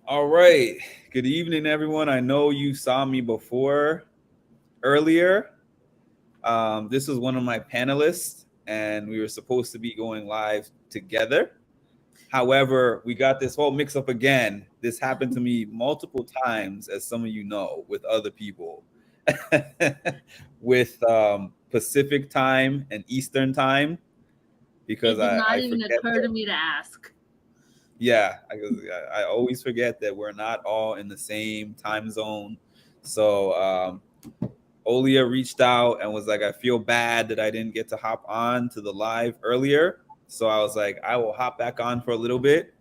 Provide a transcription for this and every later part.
All right. Good evening, everyone. I know you saw me before earlier. This was one of my panelists, and we were supposed to be going live together. However, we got this whole mix up again. This happened to me multiple times, as some of you know, with other people, with Pacific time and Eastern time, because It did not I even forget occur to that. me to ask. Yeah, I always forget that we're not all in the same time zone. So Olia reached out and was like, I feel bad that I didn't get to hop on to the live earlier. So I was like, I will hop back on for a little bit.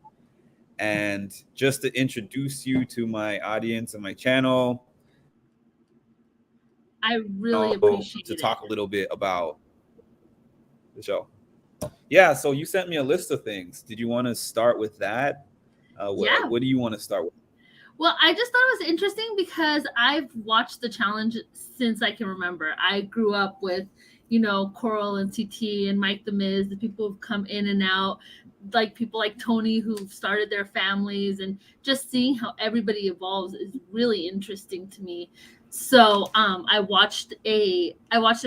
And just to introduce you to my audience and my channel, and I really also to appreciate talk a it. little bit about the show. Yeah, so you sent me a list of things. Did you want to start with that? Yeah. What do you want to start with? Well, I just thought it was interesting because I've watched the challenge since I can remember. I grew up with, Coral and CT and Mike the Miz, the people who've come in and out, like people like Tony who've started their families, and just seeing how everybody evolves is really interesting to me. So I watched a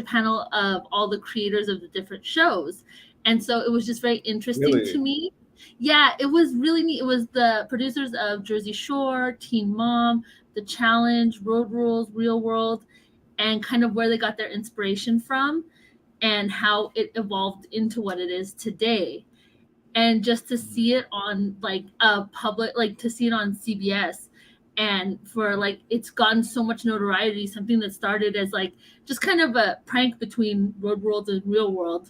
panel of all the creators of the different shows. And so it was just very interesting to Really? me. Yeah, it was really neat. It was the producers of Jersey Shore, Teen Mom, The Challenge, Road Rules, Real World, and kind of where they got their inspiration from and how it evolved into what it is today. And just to Mhm. see it on like a public, like to see it on CBS, and for like it's gotten so much notoriety, something that started as like just kind of a prank between Road World and Real World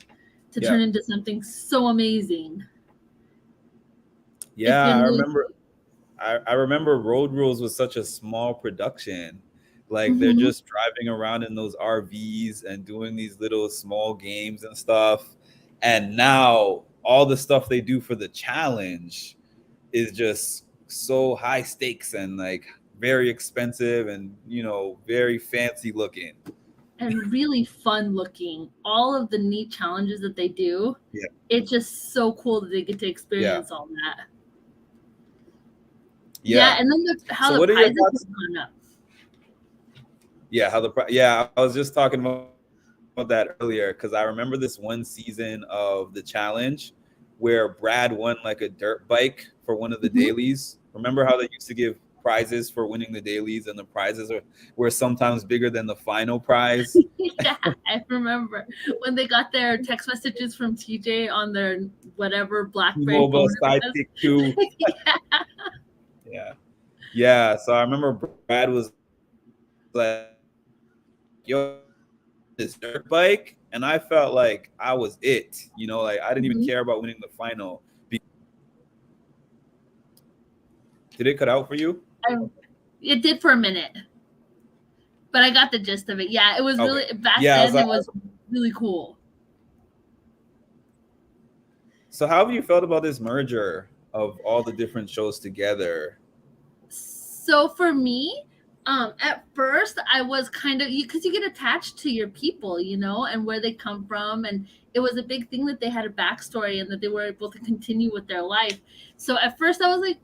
to Yeah. turn into something so amazing. It's Yeah, been I really remember. I remember Road Rules was such a small production. Like they're Mhm. just driving around in those RVs and doing these little small games and stuff. And now all the stuff they do for the challenge is just so high stakes and like very expensive and very fancy looking. and really fun looking. All of the neat challenges that they do, Yeah. it's just so cool that they get to Yeah. experience all that. Yeah, Yeah. and then So how the what are your prizes thoughts? have gone up. Yeah, yeah, I was just talking about that earlier because I remember this one season of the challenge where Brad won like a dirt bike for one of the Mhm. dailies. Remember how they used to give prizes for winning the dailies, and the prizes were sometimes bigger than the final prize? Yeah, I remember when they got their text messages from TJ on their whatever BlackBerry T-Mobile phone it was. Sidekick 2. Yeah. Yeah. Yeah. So I remember Brad was like, yo, this dirt bike. And I felt like I was it. Like I didn't even Mhm. care about winning the final. Did it cut out for you? I, it did for a minute, but I got the gist of it. Yeah, it was Okay. really back Yeah. then. It was really cool. So how have you felt about this merger of all the different shows together? So for me, at first I was kind of because you get attached to your people, and where they come from, and it was a big thing that they had a backstory and that they were able to continue with their life. So at first I was like,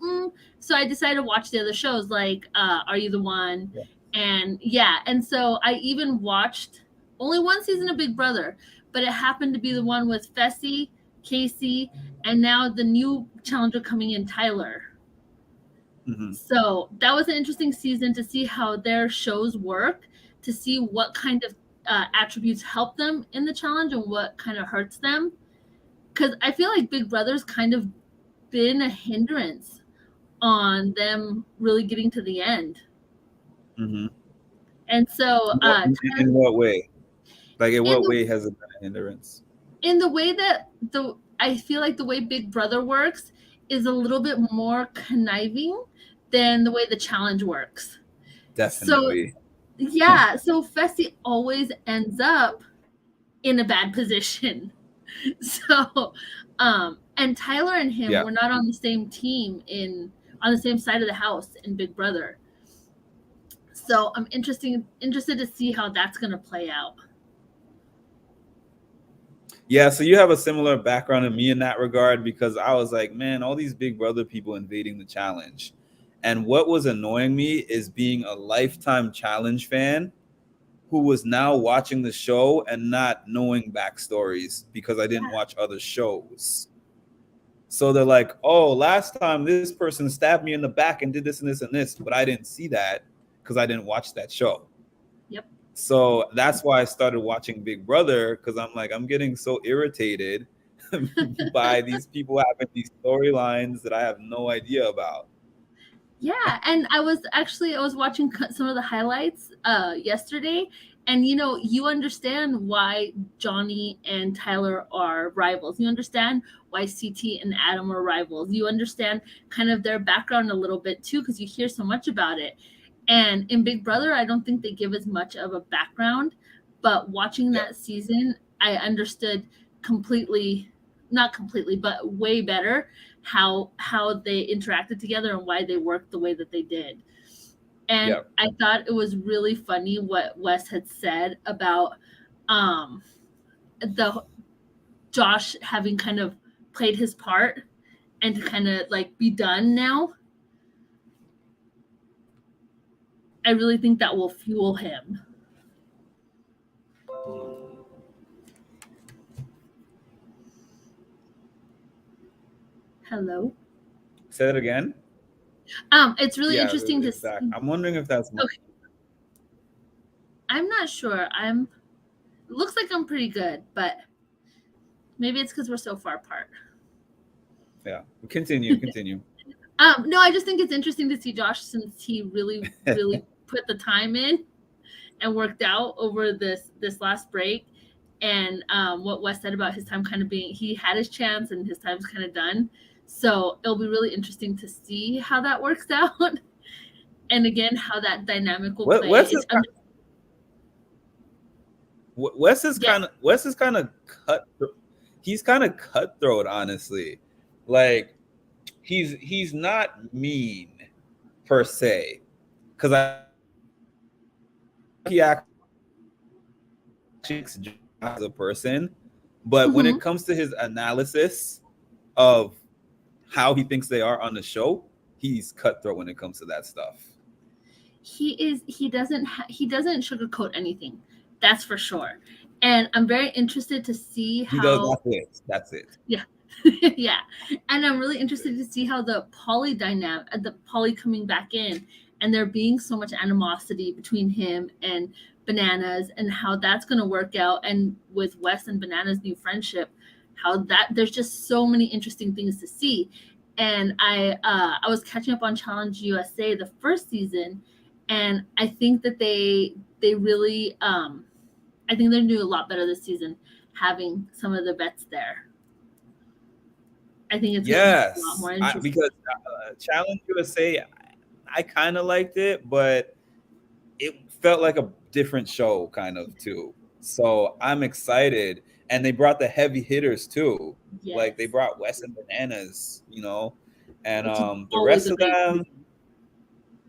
so I decided to watch the other shows like Are You the One, Yeah. and yeah, and so I even watched only one season of Big Brother, but it happened to be the one with Fessy, Casey, and now the new challenger coming in, Tyler. Hmm. So that was an interesting season to see how their shows work, to see what kind of attributes help them in the challenge and what kind of hurts them. Because I feel like Big Brother's kind of been a hindrance on them really getting to the end. Hmm. And so, In what way? Like in in what the way has it been a hindrance? in the way that the I feel like the way Big Brother works is a little bit more conniving than the way the challenge works. So Definitely. yeah, so Fessy always ends up in a bad position. So, and Tyler and Yeah. him were not on the same team on the same side of the house in Big Brother. So I'm interested to see how that's gonna play out. Yeah, so you have a similar background to me in that regard because I was like, man, all these Big Brother people invading the challenge. And what was annoying me is being a Lifetime Challenge fan who was now watching the show and not knowing backstories because I didn't watch other shows. So they're like, oh, last time this person stabbed me in the back and did this and this and this, but I didn't see that because I didn't watch that show. Yep. So that's why I started watching Big Brother, because I'm like, I'm getting so irritated by these people having these storylines that I have no idea about. Yeah, and I was watching some of the highlights yesterday, and you understand why Johnny and Tyler are rivals. You understand why CT and Adam are rivals. You understand kind of their background a little bit too, because you hear so much about it. And in Big Brother, I don't think they give as much of a background, but watching that season, I understood not completely, but way better how they interacted together and why they worked the way that they did. And I thought it was really funny what Wes had said about the Josh having kind of played his part and to kind of like be done now. I really think that will fuel him. Hello? Say that again? It's really interesting to see. I'm wondering if that's okay. I'm not sure. It looks like I'm pretty good, but maybe it's because we're so far apart. Yeah. Continue. No, I just think it's interesting to see Josh, since he really put the time in and worked out over this last break. And what Wes said about his time kind of being, he had his chance and his time's kind of done. So it'll be really interesting to see how that works out. And again, how that dynamic will play. Wes is kind of cutthroat. He's kind of cutthroat, honestly. Like he's not mean per se, because he actually as a person, but when it comes to his analysis of how he thinks they are on the show, he's cutthroat when it comes to that stuff. He doesn't sugarcoat anything, that's for sure. And I'm very interested to see how that's it. Yeah. Yeah. And I'm really interested to see how the Pauly dynamic, the Pauly coming back in, and there being so much animosity between him and Bananas, and how that's going to work out. And with Wes and Bananas' new friendship, there's just so many interesting things to see. And I was catching up on Challenge USA the first season, and I think that they really I think they're doing a lot better this season, having some of the vets there. I think it's a lot more interesting. Because Challenge USA, I kind of liked it, but it felt like a different show kind of too. So I'm excited. And they brought the heavy hitters too. Yes. Like they brought Wes and Bananas, and the rest of them,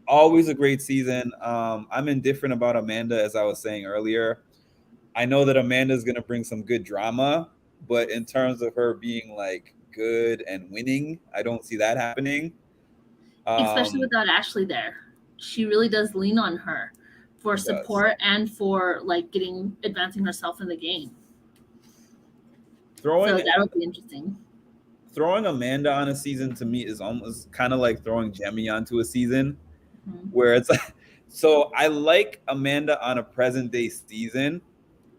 always a great season. I'm indifferent about Amanda, as I was saying earlier. I know that Amanda's going to bring some good drama, but in terms of her being like good and winning, I don't see that happening. Especially without Ashley there. She really does lean on her for support and for like advancing herself in the game. So that'll be interesting. Throwing Amanda on a season to me is almost kind of like throwing Jemmy onto a season, where it's like, so I like Amanda on a present day season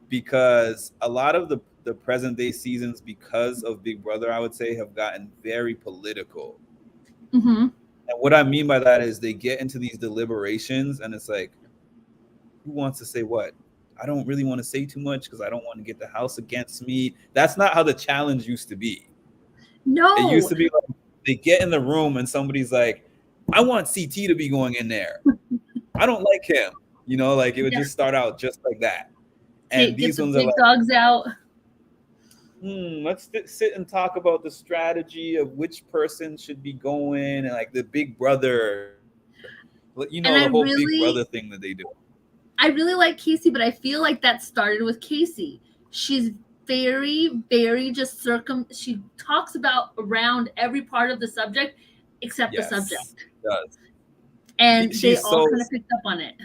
because a lot of the present day seasons, because of Big Brother, I would say, have gotten very political. Mm-hmm. And what I mean by that is they get into these deliberations and it's like, who wants to say what? I don't really want to say too much because I don't want to get the house against me. That's not how the challenge used to be. No. It used to be like they get in the room and somebody's like, I want CT to be going in there. I don't like him. Like it would just start out just like that. And these ones are like, dogs out. Let's sit and talk about the strategy of which person should be going, and like the Big Brother, the whole Big Brother thing that they do. I really like Casey, but I feel like that started with Casey. She's very, very just she talks about around every part of the subject except the subject. She does. And they she's all so kind of picked up on it.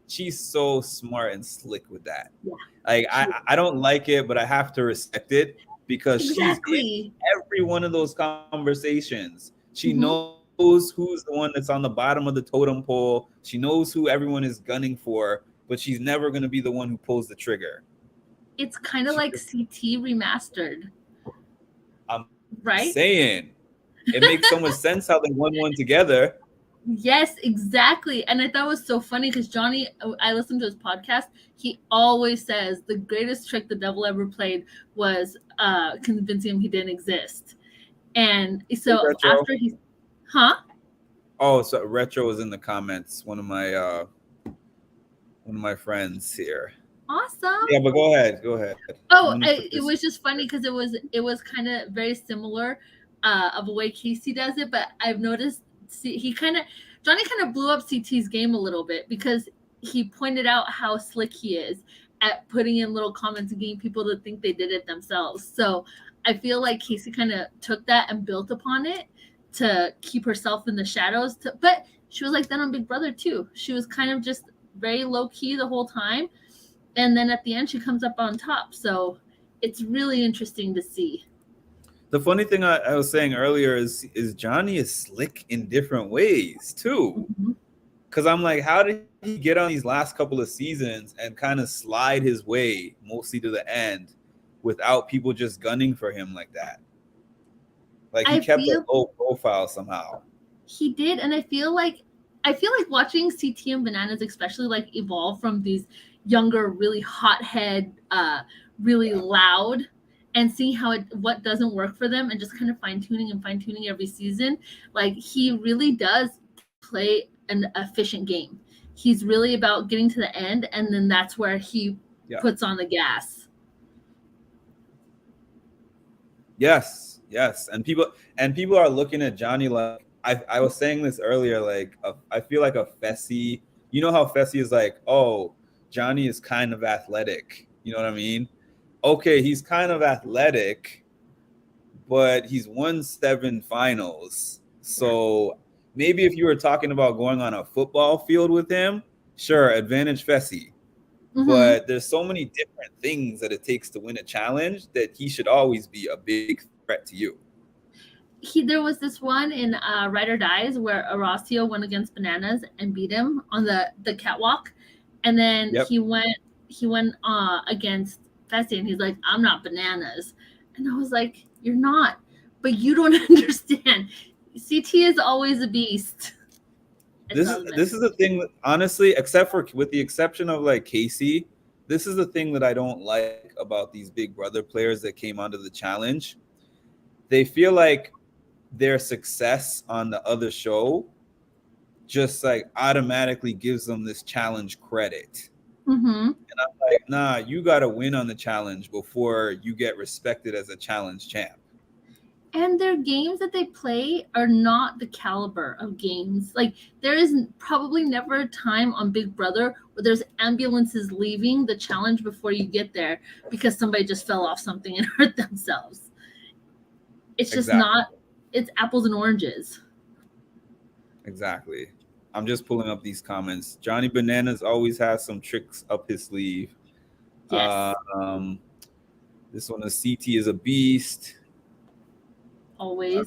she's so smart and slick with that. Yeah. Like I don't like it, but I have to respect it because she's in Exactly. every one of those conversations. She Mhm. knows who's the one that's on the bottom of the totem pole. She knows who everyone is gunning for, but she's never going to be the one who pulls the trigger. It's kind of like CT remastered, I'm right? saying it makes so much sense how they won one together. Yes, exactly. And I thought it was so funny because Johnny, I listened to his podcast. He always says the greatest trick the devil ever played was convincing him he didn't exist. And so Retro. after he, huh? Oh, so Retro was in the comments. One of my friends here. Awesome. Yeah, but go ahead. Oh, it was just funny because it was kind of very similar of a way Casey does it, but I've noticed Johnny kind of blew up CT's game a little bit because he pointed out how slick he is at putting in little comments and getting people to think they did it themselves. So I feel like Casey kind of took that and built upon it to keep herself in the shadows. But she was like that on Big Brother too. She was kind of just very low key the whole time. And then at the end, she comes up on top. So it's really interesting to see. The funny thing I was saying earlier is Johnny is slick in different ways too. Because I'm like, how did he get on these last couple of seasons and kind of slide his way mostly to the end without people just gunning for him like that? Like he kept a low profile somehow. He did, and I feel like watching CT and Bananas especially like evolve from these younger, really hothead, really loud, and seeing what doesn't work for them and just kind of fine-tuning every season. Like he really does play an efficient game. He's really about getting to the end, and then that's where he puts on the gas. Yes, and people are looking at Johnny like I was saying this earlier. Like I feel like a Fessy. You know how Fessy is like, oh, Johnny is kind of athletic. You know what I mean? Okay, he's kind of athletic, but he's won 7 finals. So maybe if you were talking about going on a football field with him, sure, advantage Fessy. But there's so many different things that it takes to win a challenge that he should always be a big threat to you. There was this one in Ride or Dies where Horacio went against Bananas and beat him on the catwalk, and then he went against Fessy and he's like, I'm not Bananas, and I was like, you're not, but you don't understand. CT is always a beast. This is the thing that, honestly, with the exception of like Casey, this is the thing that I don't like about these Big Brother players that came onto the challenge. They feel like their success on the other show just like automatically gives them this challenge credit. And I'm like, nah, you got to win on the challenge before you get respected as a challenge champ. And their games that they play are not the caliber of games. Like there is probably never a time on Big Brother where there's ambulances leaving the challenge before you get there because somebody just fell off something and hurt themselves. It's just not. It's apples and oranges. Exactly. I'm just pulling up these comments. Johnny Bananas always has some tricks up his sleeve. Yes. This one, CT is a beast. Always.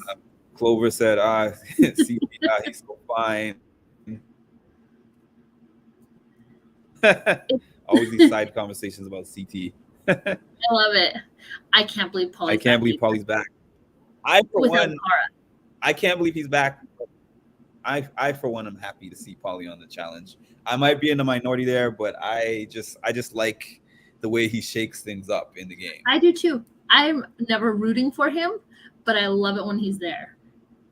Clover said, CT, he's so fine. Always these side conversations about CT. I love it. I can't believe Paulie's back. I can't believe he's back. I for one am happy to see Paulie on the challenge. I might be in the minority there, but I just like the way he shakes things up in the game. I do too. I'm never rooting for him, but I love it when he's there.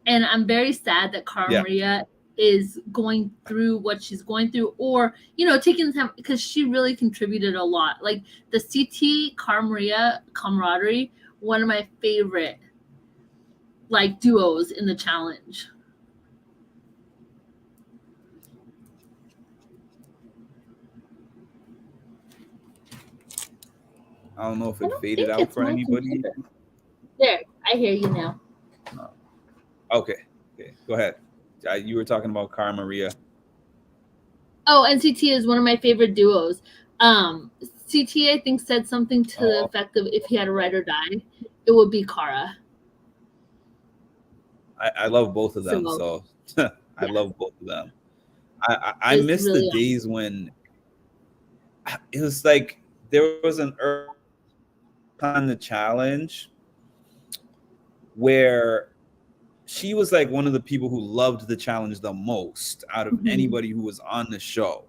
And I'm very sad that Cara Maria is going through what she's going through, or taking time, because she really contributed a lot. Like the CT Cara Maria camaraderie, one of my favorite like duos in the challenge. I don't know if it faded out for anybody. There, I hear you now. Okay, go ahead. You were talking about Cara Maria. Oh, NCT is one of my favorite duos. CT, I think, said something to the Oh, effect of if he had a ride or die, it would be Kara. I love both of them. So So I yeah, love both of them. I it's miss the really days when it was like there was an early time the challenge where she was like one of the people who loved the challenge the most out of Mhm. anybody who was on the show,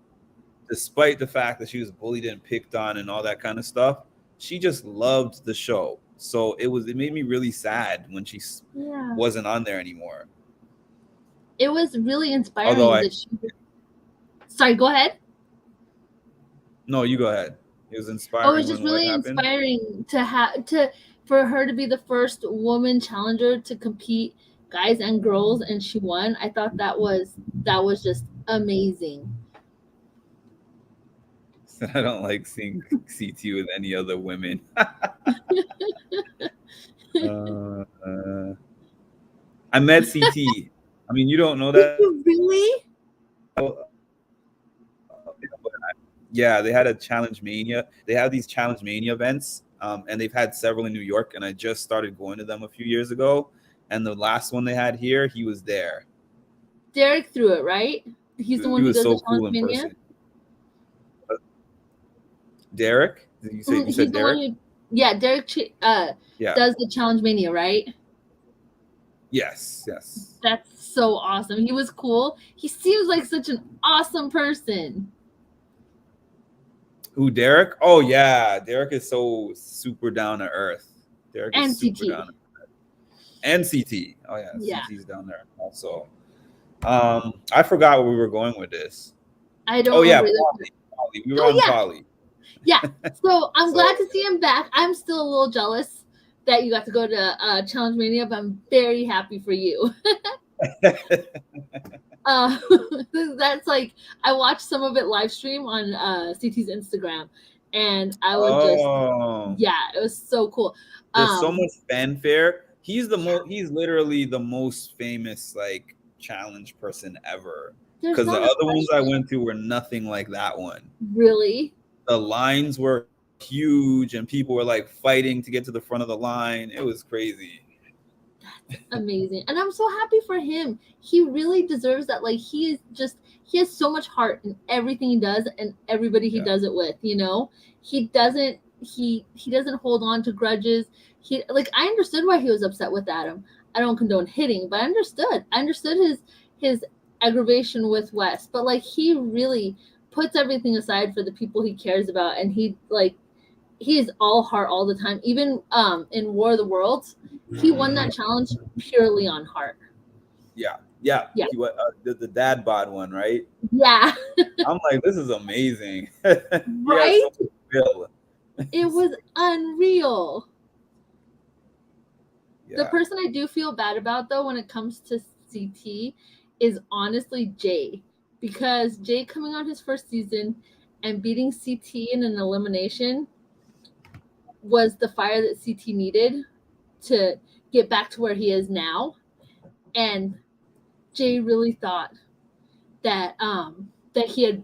despite the fact that she was bullied and picked on and all that kind of stuff. She just loved the show. So it made me really sad when she Yeah. wasn't on there anymore. It was really Although inspiring I that she. Sorry, go ahead. no, you go ahead. It was Oh, it was inspiring just when what really happened. inspiring to have to for her to be the first woman challenger to compete, guys and girls, and she won. I thought that was just amazing. I don't like seeing CT with any other women. uh, I met CT. I mean, you don't know Did that. you really? Yeah, they had a Challenge Mania. They have these Challenge Mania events, and they've had several in New York. And I just started going to them a few years ago. And the last one they had here, he was there. Derek threw it, right? He's the He one who was does the so challenge cool in mania. person. Derek? Did you say you He's said the one Derek? who, yeah, Derek Yeah. does the challenge mania, right? Yes. Yes. That's so awesome. He was cool. He seems like such an awesome person. Who, Derek? Oh yeah, Derek is so super down to earth. Derek is And super CT. down to earth. And CT. Oh yeah, Yeah. CT's down there also. I forgot where we were going with this. I don't Oh yeah, remember either. Polly. We were Oh on yeah. Polly. Yeah. So I'm So glad to see him back. I'm still a little jealous that you got to go to Challenge Mania, but I'm very happy for you. Uh, that's like I watched some of it live stream on CT's Instagram, and I was just oh, yeah, it was so cool. there's so Um, much fanfare. He's the yeah, most. He's literally the most famous like challenge person ever. there's Because the not a other ones I question went to were nothing like that one. really. The lines were huge, and people were like fighting to get to the front of the line. It was crazy. Amazing, and I'm so happy for him. He really deserves that. Like he has so much heart in everything he does and everybody he Yeah. does it with. He doesn't hold on to grudges. He like I understood why he was upset with Adam. I don't condone hitting, but I understood his aggravation with Wes, but like he really puts everything aside for the people he cares about, and he is all heart all the time. Even in War of the Worlds, he won that challenge purely on heart. Yeah, yeah. Yeah. He the dad bod one, right? Yeah, I'm like, this is amazing. He has right? so much skill. It was unreal. The Yeah. person I do feel bad about though when it comes to CT is honestly Jay, because Jay coming on his first season and beating CT in an elimination was the fire that CT needed to get back to where he is now. And Jay really thought that he had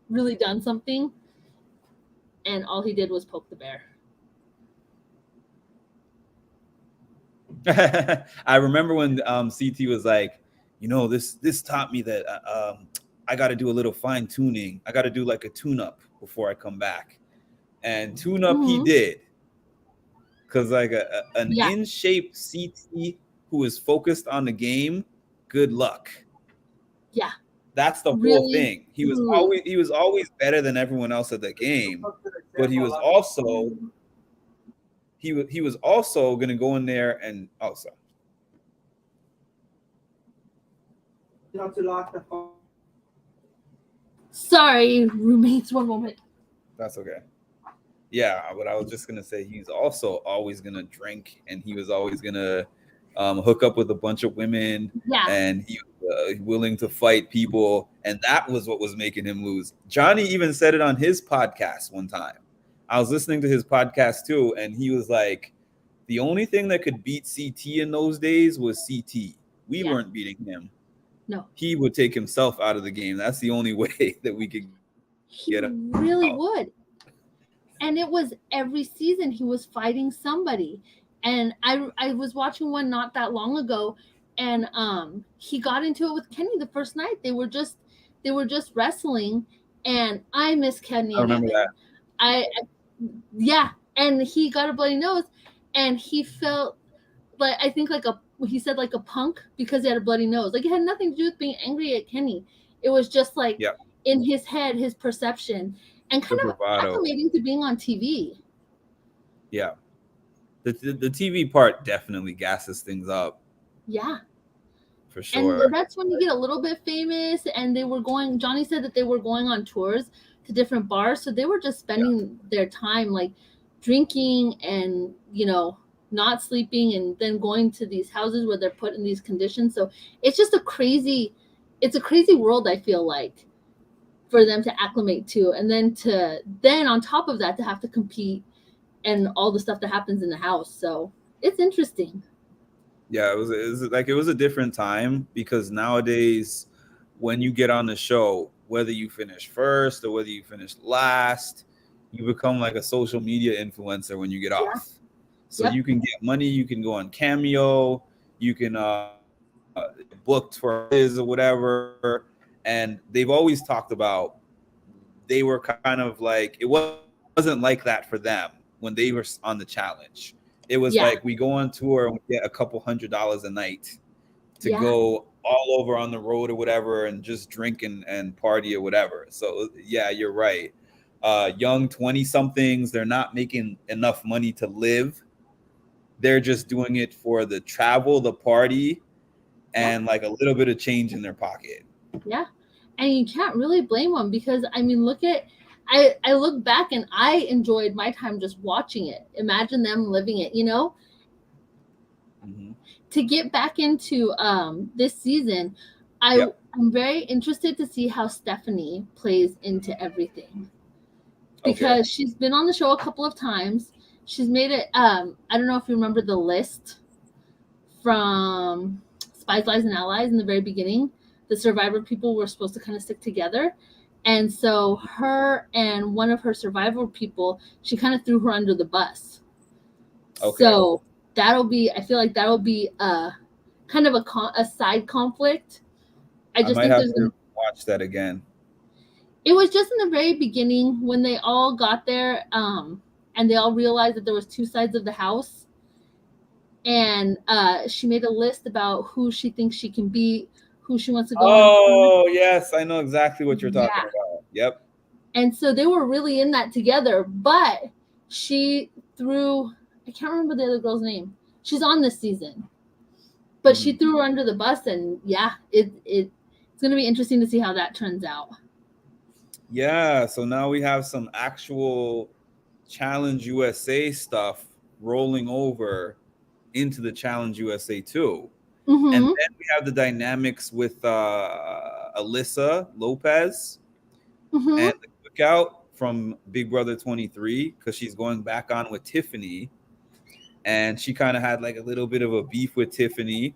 really done something, and all he did was poke the bear. I remember when CT was like, this taught me that I got to do a little fine tuning. I got to do like a tune up before I come back, and tune up he Mm-hmm. did. Because like an Yeah, in shape CT who is focused on the game, good luck. yeah, That's the whole really. thing. He was always better than everyone else at the game, but he was also going to go in there and sorry. Sorry, roommates. One moment. That's okay. Yeah, but I was just gonna say he's also always gonna drink, and he was always gonna hook up with a bunch of women, Yeah, and he was willing to fight people, and that was what was making him lose. Johnny even said it on his podcast one time. I was listening to his podcast too, and he was like, the only thing that could beat CT in those days was CT. We Yeah. weren't beating him. No. He would take himself out of the game. That's the only way that we could He get him really out. would. And it was every season he was fighting somebody. And I was watching one not that long ago, and he got into it with Kenny the first night. They were just wrestling, and I miss Kenny I and remember Evan. Yeah, and he got a bloody nose, and he felt like, I think like he said like a punk because he had a bloody nose. Like it had nothing to do with being angry at Kenny. It was just like Yeah. in his head, his perception, and kind The of bravado. acclimating to being on TV. Yeah. The TV part definitely gasses things up Yeah. for sure. And that's when you get a little bit famous. And Johnny said that they were going on tours to different bars. So they were just spending their time like drinking and, not sleeping, and then going to these houses where they're put in these conditions. So it's just a crazy world, I feel like, for them to acclimate to. And then on top of that, to have to compete and all the stuff that happens in the house. So it's interesting. Yeah, it was a different time, because nowadays when you get on the show, whether you finish first or whether you finish last, you become like a social media influencer when you get off. So you can get money, you can go on Cameo, you can booked for his or whatever. And they've always talked about, they were kind of like, it wasn't like that for them when they were on the challenge. It was like, we go on tour and we get a couple $100s a night to go all over on the road or whatever, and just drink and party or whatever. So yeah, you're right. Young 20 somethings, they're not making enough money to live. They're just doing it for the travel, the party, and like a little bit of change in their pocket. Yeah. And you can't really blame them, because I mean, I look back and I enjoyed my time just watching it. Imagine them living it, Mm-hmm. To get back into this season, I'm very interested to see how Stephanie plays into everything, because she's been on the show a couple of times. She's made it. I don't know if you remember the list from Spies, Lies, and Allies in the very beginning. The Survivor people were supposed to kind of stick together. And so her and one of her Survivor people, she kind of threw her under the bus. So I feel like that'll be kind of a side conflict. I might have to watch that again. It was just in the very beginning when they all got there, and they all realized that there was two sides of the house. And she made a list about who she thinks she can beat, who she wants to go. Oh, yes. I know exactly what you're talking about. Yep. And so they were really in that together, but she threw, I can't remember the other girl's name. She's on this season, but she threw her under the bus, and it's going to be interesting to see how that turns out. Yeah. So now we have some actual Challenge USA stuff rolling over into the Challenge USA 2. Mm-hmm. And then we have the dynamics with Alyssa Lopez and the cookout from Big Brother 23, because she's going back on with Tiffany. And she kind of had like a little bit of a beef with Tiffany.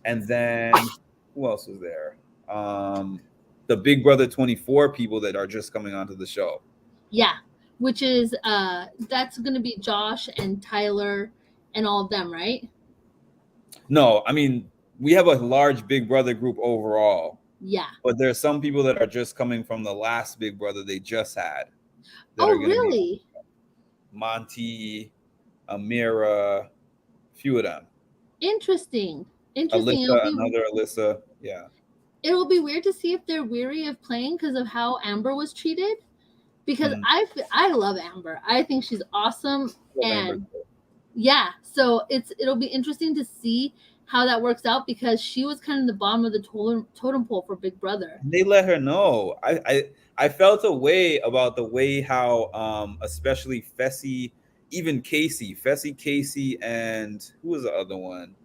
And then who else was there? The Big Brother 24 people that are just coming onto the show. Yeah, which is that's going to be Josh and Tyler and all of them, right? No, I mean, we have a large Big Brother group overall. Yeah. But there's some people that are just coming from the last Big Brother they just had. Oh, really? Monty, Amira, few of them. Interesting. Alyssa, another Alyssa. Yeah. It'll be weird to see if they're weary of playing because of how Amber was treated. Because I love Amber. I think she's awesome. And so it'll be interesting to see how that works out, because she was kind of the bottom of the totem pole for Big Brother. They let her know. I felt a way about the way how especially Fessy, even Casey, and who was the other one?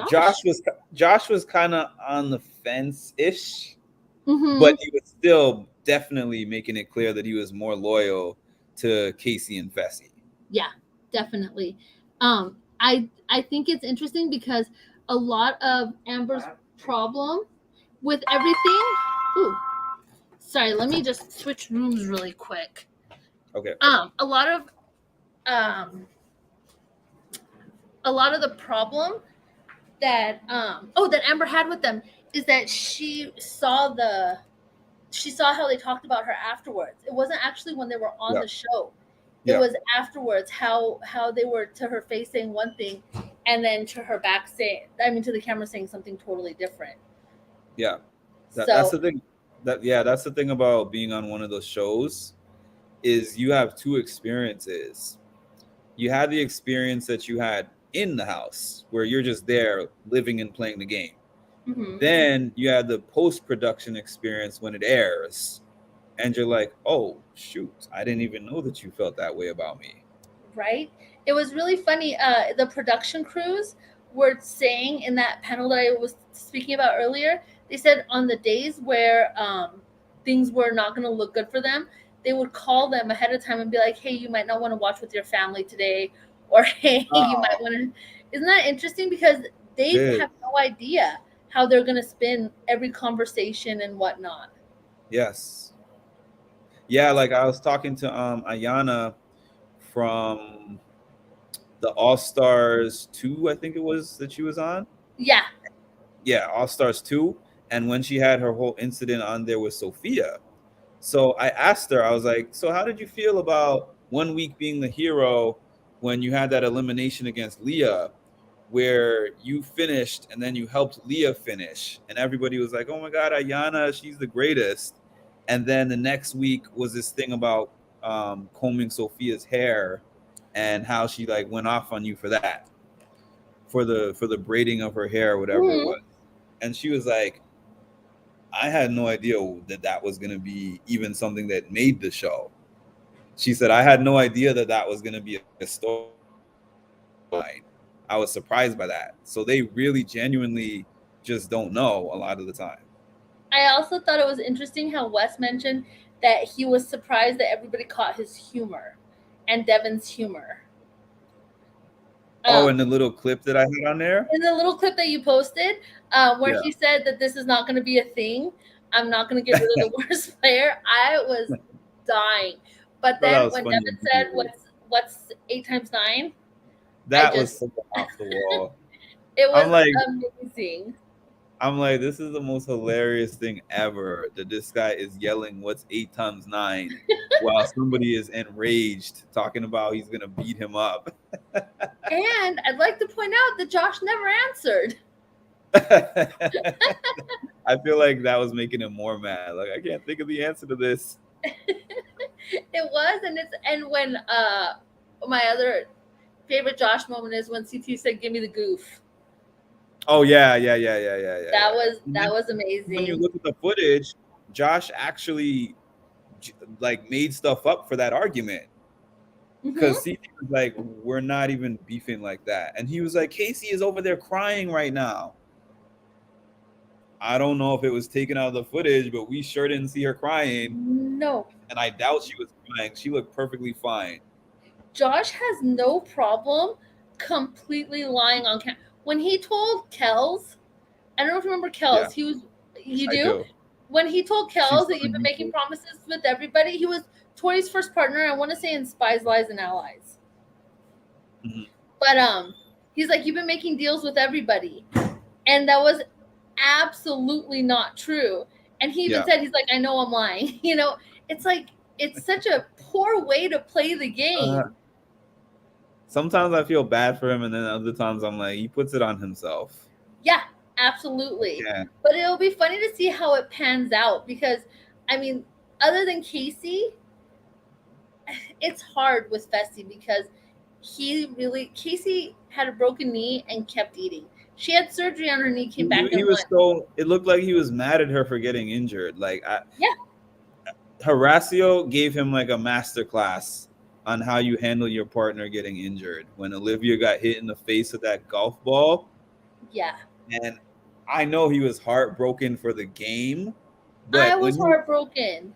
Josh was kind of on the fence-ish, but he was still definitely making it clear that he was more loyal to Casey and Fessy. Yeah, definitely. I think it's interesting because a lot of Amber's problem with everything. Ooh, sorry, let me just switch rooms really quick. Okay. A lot of um a lot of the problem that that Amber had with them is that she saw how they talked about her afterwards. It wasn't actually when they were on Yeah. the show. It Yeah. was afterwards how they were to her face saying one thing and then to her back saying to the camera saying something totally different. Yeah. That's So the thing. That's the thing about being on one of those shows is you have two experiences. You had the experience that you had in the house where you're just there living and playing the game. mhm, Then you had the post-production experience when it airs and you're like, oh shoot, I didn't even know that you felt that way about me. right? It was really funny. The production crews were saying in that panel that I was speaking about earlier, they said on the days where things were not going to look good for them, they would call them ahead of time and be like, hey, you might not want to watch with your family today. Or, hey, you might want to. Isn't that interesting? Because they It is. have no idea how they're going to spin every conversation and whatnot. Yes. Yeah, like I was talking to Ayana from the All Stars 2, I think it was that she was on. Yeah. Yeah, All Stars 2. And when she had her whole incident on there with Sophia. So I asked her, I was like, so how did you feel about 1 week being the hero when you had that elimination against Leah, where you finished and then you helped Leah finish? And everybody was like, oh my God, Ayana, she's the greatest. And then the next week was this thing about combing Sophia's hair and how she like went off on you for that, for the braiding of her hair, whatever it Mhm. was. And she was like, I had no idea that that was going to be even something that made the show. She said, I had no idea that that was going to be a storyline. I was surprised by that. So they really genuinely just don't know a lot of the time. I also thought it was interesting how Wes mentioned that he was surprised that everybody caught his humor and Devin's humor. Oh, and the little clip that I had on there? In the little clip that you posted, where Yeah. he said that this is not going to be a thing, I'm not going to get rid of the worst player, I was dying. But Thought that then was when funny. Devin said, what's 8 times 9? That was so off the wall. It was I'm amazing. like, this is the most hilarious thing ever. That this guy is yelling, "What's 8 times 9?" while somebody is enraged, talking about he's gonna beat him up. And I'd like to point out that Josh never answered. I feel like that was making him more mad. Like, I can't think of the answer to this. It was, and when my other favorite Josh moment is when CT said, "Give me the goof." Oh yeah. That was amazing. When you look at the footage, Josh actually like made stuff up for that argument. Because CT was like, we're not even beefing like that. And he was like, Casey is over there crying right now. I don't know if it was taken out of the footage, but we sure didn't see her crying. No. And I doubt she was crying. She looked perfectly fine. Josh has no problem completely lying on camera. When he told Kels, I don't know if you remember Kels, Yeah. You I do? do. When he told Kels that you've been making promises with everybody, he was Tori's first partner, I want to say in Spies, Lies, and Allies. Mm-hmm. But he's like, you've been making deals with everybody. And that was absolutely not true. And he even said, he's like, I know I'm lying. You know, it's like, it's such a poor way to play the game. Sometimes I feel bad for him, and then other times I'm like, he puts it on himself. Yeah, absolutely. Yeah. But it'll be funny to see how it pans out because, I mean, other than Casey, it's hard with Fessy because Casey had a broken knee and kept eating. She had surgery on her knee, came back. He was so, it looked like he was mad at her for getting injured. Like, Horacio gave him like a master class on how you handle your partner getting injured. When Olivia got hit in the face with that golf ball. Yeah. And I know he was heartbroken for the game. But I was heartbroken.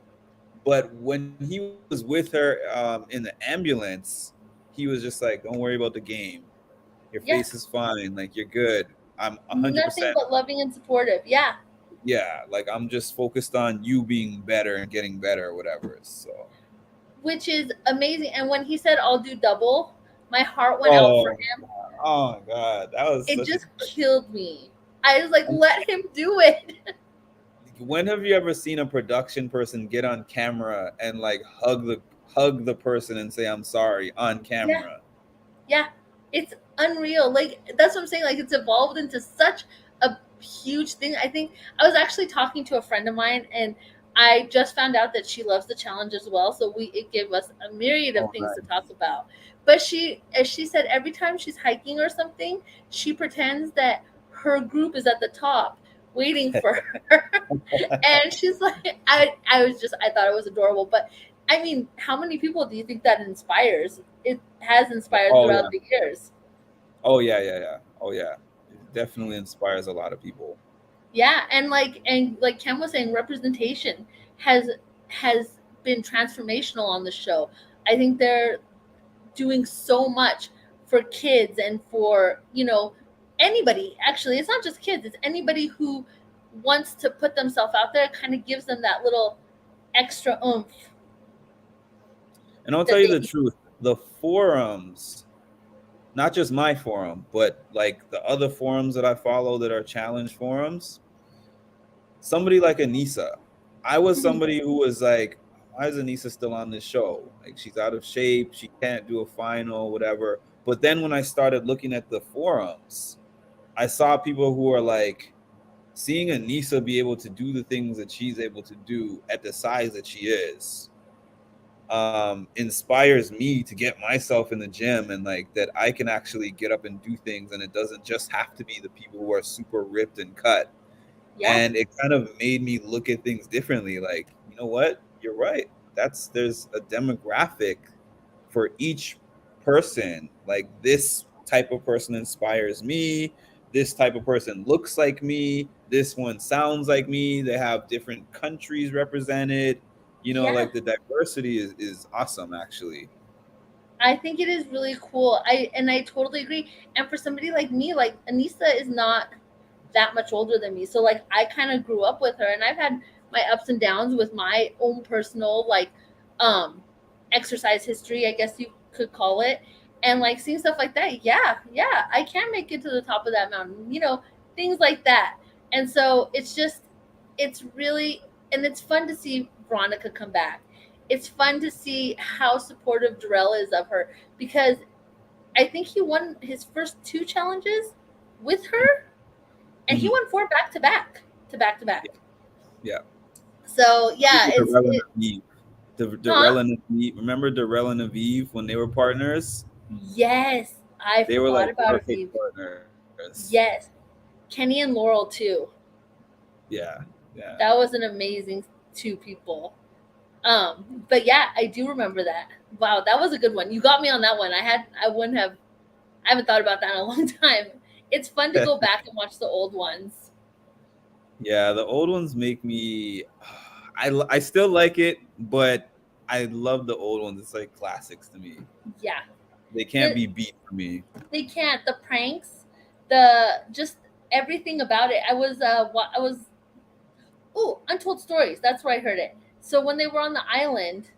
But when he was with her in the ambulance, he was just like, don't worry about the game. Your Yeah. face is fine. Like you're good. I'm Nothing 100%. but loving and supportive. Yeah. Yeah, like I'm just focused on you being better and getting better or whatever. So, Which is amazing. And when he said, I'll do double, my heart went out for oh, him. oh my God, that was It such a. just killed me. I was like, let him do it. When have you ever seen a production person get on camera and like hug the person and say I'm sorry on Yeah. camera? Yeah. It's unreal. Like, that's what I'm saying. Like, it's evolved into such a huge thing. I think I was actually talking to a friend of mine, and I just found out that she loves the challenge as well. So it gave us a myriad of Oh, things to nice. talk about. But as she said, every time she's hiking or something, she pretends that her group is at the top waiting for her. And she's like, I thought it was adorable. But I mean, how many people do you think that inspires? It has inspired Oh throughout yeah. the years. Oh yeah, yeah, yeah. Oh yeah. It definitely inspires a lot of people. Yeah, and like Ken was saying, representation has has been transformational on the show. I think they're doing so much for kids and for, anybody. Actually, it's not just kids, it's anybody who wants to put themselves out there. It kind of gives them that little extra oomph And I'll tell that you they the truth, the forums, not just my forum, but like the other forums that I follow that are challenge forums, somebody like Anissa, I was somebody who was like, why is Anissa still on this show? Like she's out of shape, she can't do a final, whatever. But then when I started looking at the forums, I saw people who are like, seeing Anissa be able to do the things that she's able to do at the size that she is, inspires me to get myself in the gym, and like that I can actually get up and do things, and it doesn't just have to be the people who are super ripped and cut. yeah, And it kind of made me look at things differently. Like, you know what, you're right, there's a demographic for each person. Like this type of person inspires me, this type of person looks like me, this one sounds like me, they have different countries represented. yeah. Like the diversity is awesome actually. I think it is really cool. I totally agree. And for somebody like me, like Anissa is not that much older than me. So like I kind of grew up with her, and I've had my ups and downs with my own personal like um exercise history, I guess you could call it. And like seeing stuff like that, yeah, I can make it to the top of that mountain, things like that. And so it's really, and it's fun to see Veronica come back. It's fun to see how supportive Darrell is of her, because I think he won his first two challenges with her, and he Mhm. won four back to back, to back. Yeah. So yeah, Darrell and Aviv. huh? Darrell and Aviv. Remember Darrell and Aviv when they were partners? Yes, I They were forgot like about perfect Aviv. partners. Yes, Kenny and Laurel too. Yeah. Yeah. That was an amazing two people. But yeah, I do remember that. Wow, that was a good one. You got me on that one. I wouldn't have. I haven't thought about that in a long time. It's fun to go back and watch the old ones. Yeah, the old ones make me. I still like it, but I love the old ones. It's like classics to me. Yeah, They can't the be beat for me. they can't. The pranks, the just everything about it. I was Untold Stories. That's where I heard it. So when they were on the island,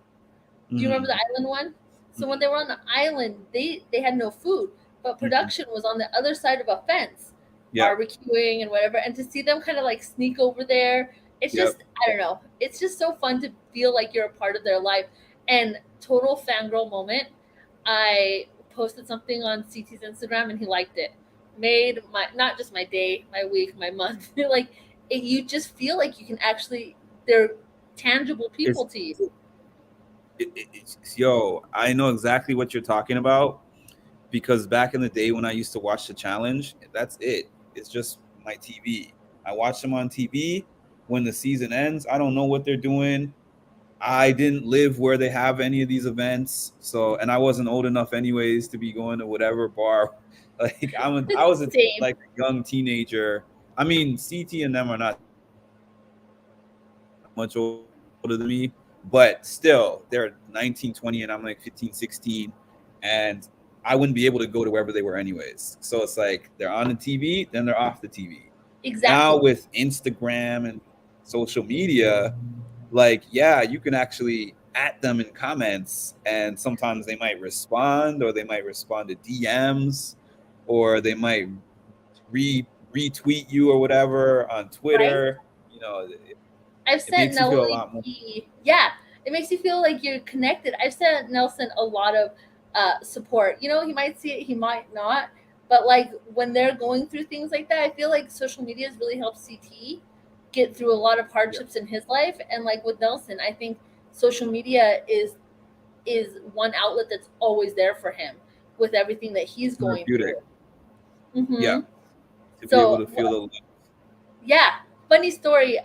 do you remember Hmm. the island one? So when Hmm. they were on the island, they had no food, but Hmm. production was on the other side of a fence, Yep. barbecuing and whatever. And to see them kind of like sneak over there, it's Yep. just, I don't know. It's just so fun to feel like you're a part of their life. And total fangirl moment. I posted something on CT's Instagram and he liked it. Made my, not just my day, my week, my month. Like you just feel like you can actually, they're tangible It's, people to you. yo, I know exactly what you're talking about, because back in the day when I used to watch the challenge, that's it. It's just my TV. I watch them on TV. When the season ends, I don't know what they're doing. I didn't live where they have any of these events, so, and I wasn't old enough anyways to be going to whatever bar. Like I was Same. like a young teenager. I mean, CT and them are not much older than me, but still, they're 19, 20, and I'm like 15, 16. And I wouldn't be able to go to wherever they were anyways. So it's like they're on the TV, then they're off the TV. Now Exactly. with Instagram and social media, like, yeah, you can actually at them in comments, and sometimes they might respond, or they might respond to DMs, or they might retweet you or whatever on Right? Twitter. You know, I've it sent makes you feel a lot more. yeah, it makes you feel like you're connected. I've sent Nelson a lot of support. You know, he might see it, he might not, but like when they're going through things like that, I feel like social media has really helped CT get through a lot of Yeah, hardships in his life. And like with Nelson, I think social media is one outlet that's always there for him with everything that he's going therapeutic. through. Hmm. Yeah, to be able So to feel the love. yeah, funny story.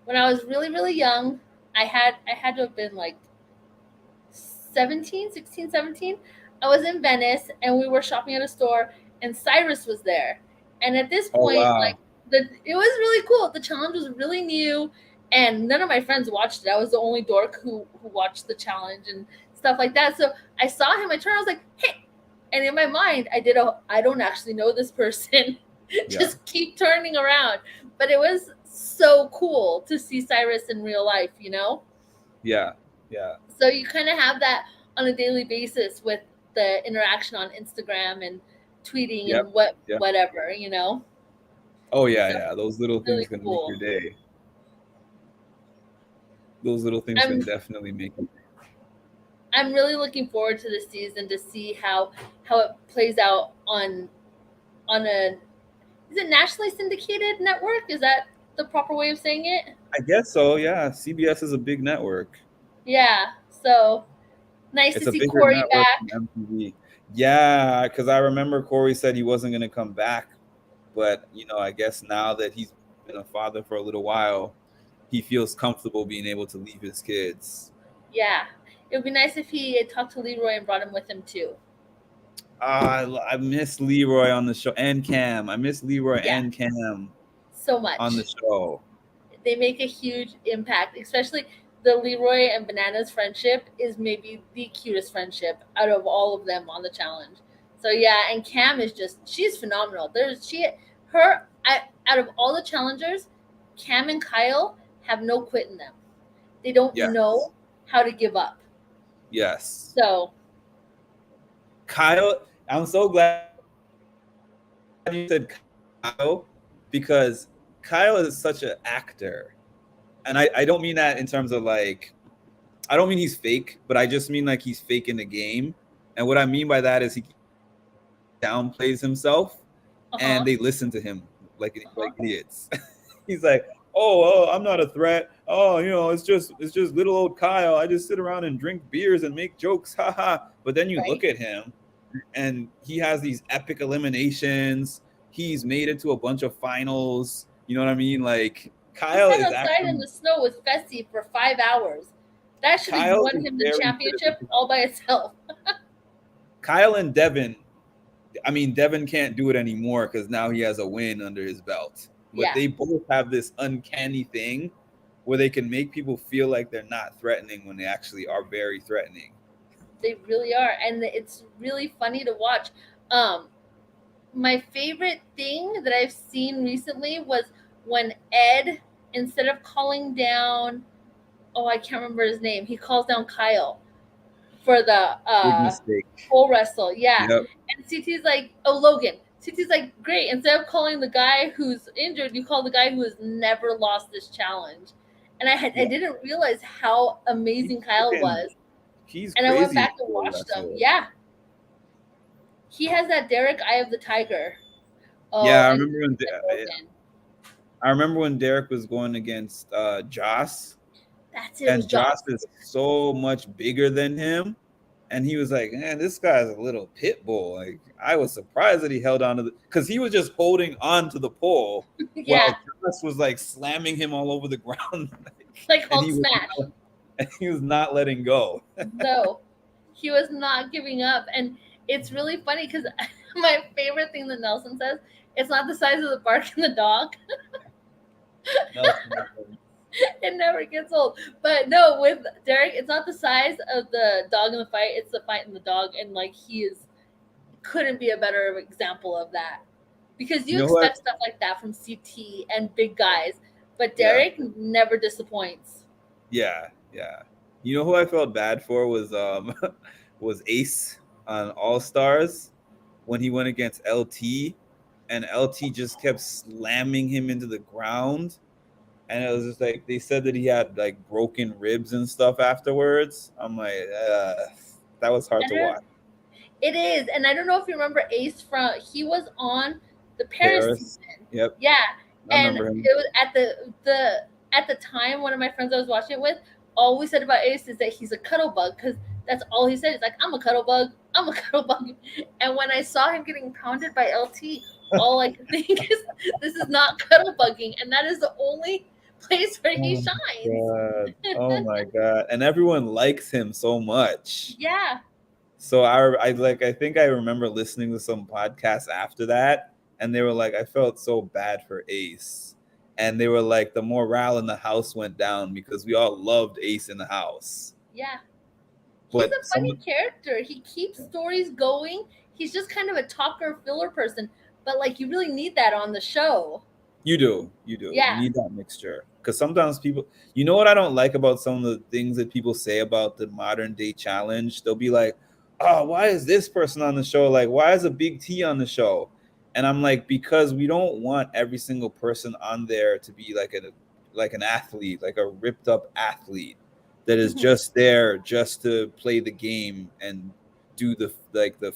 When I was really young, I had to have been like 17, 16, 17. I was in Venice and we were shopping at a store and Cyrus was there. And at this Oh point, like wow. it was really cool. The challenge was really new and none of my friends watched it. I was the only dork who watched the challenge and stuff like that. So I saw him, I turned, I was like, hey. And in my mind, I don't actually know this person. Yeah, Just keep turning around. But it was so cool to see Cyrus in real life, you know? yeah, yeah. So you kind of have that on a daily basis with the interaction on Instagram and tweeting Yep. and Yeah. whatever, you know. Oh yeah, So yeah. Those little things really can make your cool. day. Those little things can I'm definitely make it. I'm really looking forward to this season to see how it plays out on a is it nationally syndicated network? Is that the proper way of saying it? I guess so. Yeah, CBS is a big network. Yeah. So nice It's to a see bigger Corey network back. than MTV. Yeah, because I remember Corey said he wasn't going to come back, but I guess now that he's been a father for a little while, he feels comfortable being able to leave his kids. Yeah. It would be nice if he had talked to Leroy and brought him with him too. I miss Leroy on the show, and Cam. I miss Leroy Yeah. and Cam So on the much. show. They make a huge impact, especially the Leroy and Bananas friendship is maybe the cutest friendship out of all of them on the challenge. So yeah, and Cam is she's phenomenal. Out of all the challengers, Cam and Kyle have no quit in them. They don't Yes, know how to give up. yes. So Kyle, I'm so glad you said Kyle, because Kyle is such an actor. And I don't mean that in terms of like, I don't mean he's fake, but I just mean like he's fake in the game. And what I mean by that is he downplays himself, uh and huh, they listen to him like uh huh, idiots. He's like, I'm not a threat. Oh, it's just little old Kyle. I just sit around and drink beers and make jokes, haha. But then you right. look at him, and he has these epic eliminations. He's made it to a bunch of finals. You know what I mean? Like, He Kyle sat is outside in actually the snow with Fessy for 5 hours. That should have Kyle won is him the very good at championship the all by itself. Kyle and Devin. I mean, Devin can't do it anymore because now he has a win under his belt. But Yeah, they both have this uncanny thing where they can make people feel like they're not threatening when they actually are very threatening. they really are, and it's really funny to watch. Um, my favorite thing that I've seen recently was when Ed, instead of calling down, oh, I can't remember his name, he calls down Kyle for the Big mistake. pole wrestle. Yeah, Yep. and CT's like, oh, Logan. CT's like, great. Instead of calling the guy who's injured, you call the guy who has never lost this challenge. And I Yeah. didn't realize how amazing Kyle was. He's And I went crazy. back and watched them. Yeah, he has that Derek Eye of the Tiger. Oh, Yeah, and Logan. I remember when Derek was going against Joss, That's it. It was and Josh. Joss is so much bigger than him. And he was like, man, this guy's a little pit bull. Like, I was surprised that he held on to because he was just holding on to the pole while Yeah, Joss was like slamming him all over the ground. like and Hulk smash. he was not letting go. No, he was not giving up. And it's really funny because my favorite thing that Nelson says, it's not the size of the bark in the dog. Nelson, It never gets old. But no, with Derek, it's not the size of the dog in the fight, it's the fight in the dog. And like couldn't be a better example of that. Because You you know what? expect stuff like that from CT and big guys, but Yeah, Derek never disappoints. yeah, yeah. You know who I felt bad for was was Ace on All Stars when he went against LT, and LT just kept slamming him into the ground, and it was just like they said that he had like broken ribs and stuff afterwards. I'm like, that was hard I to don't, watch. it is, and I don't know if you remember Ace from. He was on the Paris Paris. season. Yep, Yeah, I and remember it him. was at the time. One of my friends I was watching it with, all we said about Ace is that he's a cuddle bug because that's all he said. He's like, "I'm a cuddle bug. I'm a cuddle bug." And when I saw him getting pounded by LT, all I could think is, "This is not cuddle bugging," and that is the only place where he Oh my shines. god. Oh my god. And everyone likes him so much. Yeah. So I think I remember listening to some podcasts after that, and they were like, I felt so bad for Ace. And they were like, the morale in the house went down because we all loved Ace in the house. Yeah. He's But a funny some character. He keeps stories going. He's just kind of a talker filler person, but like you really need that on the show. you do, you do. You Yeah. need that mixture. Because sometimes people, you know what I don't like about some of the things that people say about the modern day challenge? They'll be like, oh, why is this person on the show? Like, why is a Big T on the show? And I'm like, because we don't want every single person on there to be like an athlete, like a ripped up athlete that is Mhm. just there just to play the game and do the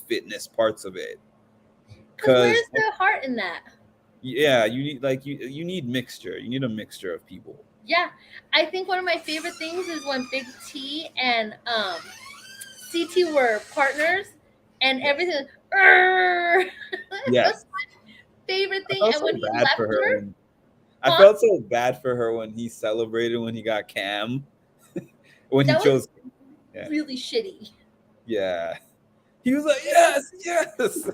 fitness parts of it. Because Because where's the heart in that? yeah, you need like you need mixture. You need a mixture of people. Yeah. I think one of my favorite things is when Big T and CT were partners and everything. That was Yes. my favorite I thing. felt And so when he bad left for her her, when I huh? felt so bad for her when he celebrated when he got Cam. When he That was chose yeah. really shitty. Yeah. He was like, "Yes, yes."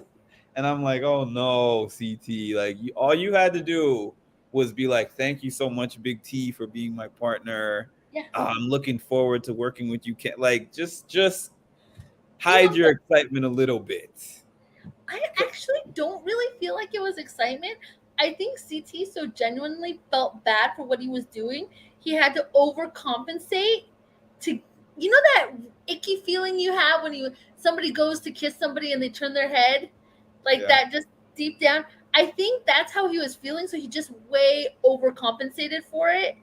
And I'm like, "Oh no, CT. Like all you had to do was be like, "Thank you so much Big T for being my partner. Yeah. I'm looking forward to working with you." Can like just You hide know, your excitement a little bit. I actually don't really feel like it was excitement. I think CT so genuinely felt bad for what he was doing. He had to overcompensate to, you know, that icky feeling you have when somebody goes to kiss somebody and they turn their head, like Yeah. that, just deep down. I think that's how he was feeling. So he just way overcompensated for it,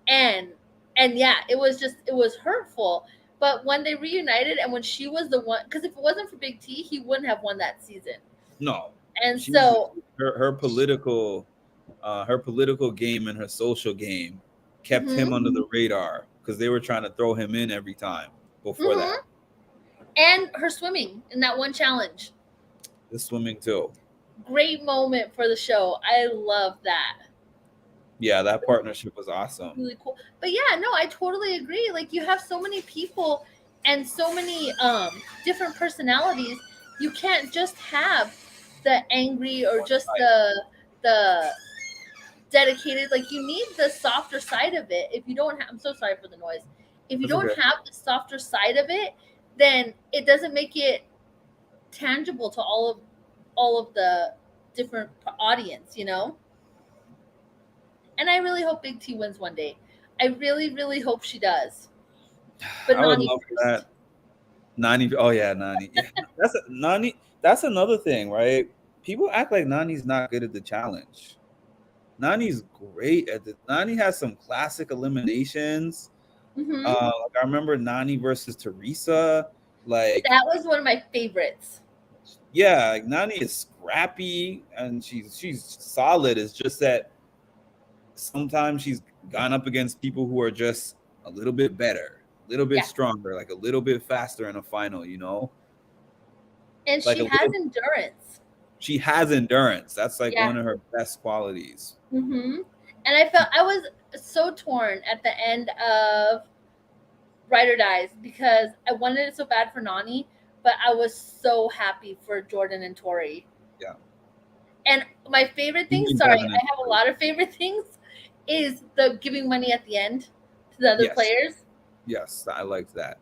and yeah, it was hurtful. But when they reunited and when she was the one, because if it wasn't for Big T, he wouldn't have won that season. No. And She's so, her political game and her social game kept him mhm, under the radar because they were trying to throw him in every time before mhm. that. And her swimming in that one challenge, The swimming too. great moment for the show. I love that. Yeah, that partnership was awesome. Really cool. But yeah, no, I totally agree. Like you have so many people and so many different personalities. You can't just have the angry or just the dedicated. Like you need the softer side of it. If you don't have, I'm so sorry for the noise. If you That's don't okay. have the softer side of it, then it doesn't make it tangible to all of the different audience, you know. And I really hope Big T wins one day. I really, really hope she does. But I would Nani love first. that. Nani. Oh yeah, Nani. Yeah, Nani. That's another thing, right? People act like Nani's not good at the challenge. Nani's great at the. Nani has some classic eliminations. Hmm. Like I remember Nani versus Teresa. Like That was one of my favorites. yeah, like Nani is scrappy and she's solid. It's just that sometimes she's gone up against people who are just a little bit better, a little bit Yeah. stronger, like a little bit faster in a final, you know? And Like she a has little endurance. she has endurance. That's like Yeah. one of her best qualities. Hmm. And I felt I was so torn at the end of Ride or Dies because I wanted it so bad for Nani, but I was so happy for Jordan and Tori. Yeah. And my favorite You thing, mean sorry, Devin I and have a Tori. lot of favorite things, is the giving money at the end to the other Yes. players. Yes, I liked that.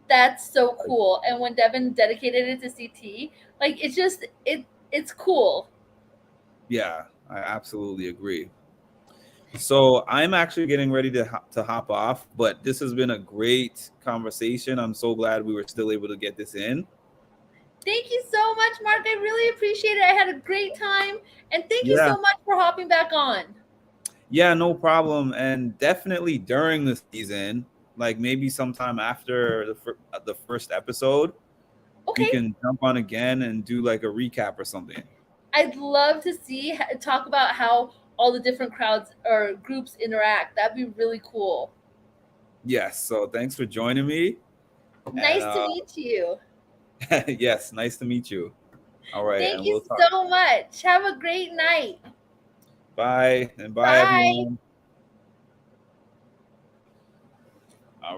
That's so cool. And when Devin dedicated it to CT, Like it's cool. Yeah, I absolutely agree. So I'm actually getting ready to hop off, but this has been a great conversation. I'm so glad we were still able to get this in. Thank you so much, Mark. I really appreciate it. I had a great time. And thank you Yeah. so much for hopping back on. Yeah, no problem. And definitely during the season, like maybe sometime after the first episode, we Okay. can jump on again and do like a recap or something. I'd love to talk about how all the different crowds or groups interact. That'd be really cool. Yes. So thanks for joining me. Nice And to meet you. yes, nice to meet you. All right, Thank and you we'll talk. so much. Have a great night. Bye, and bye Bye. everyone.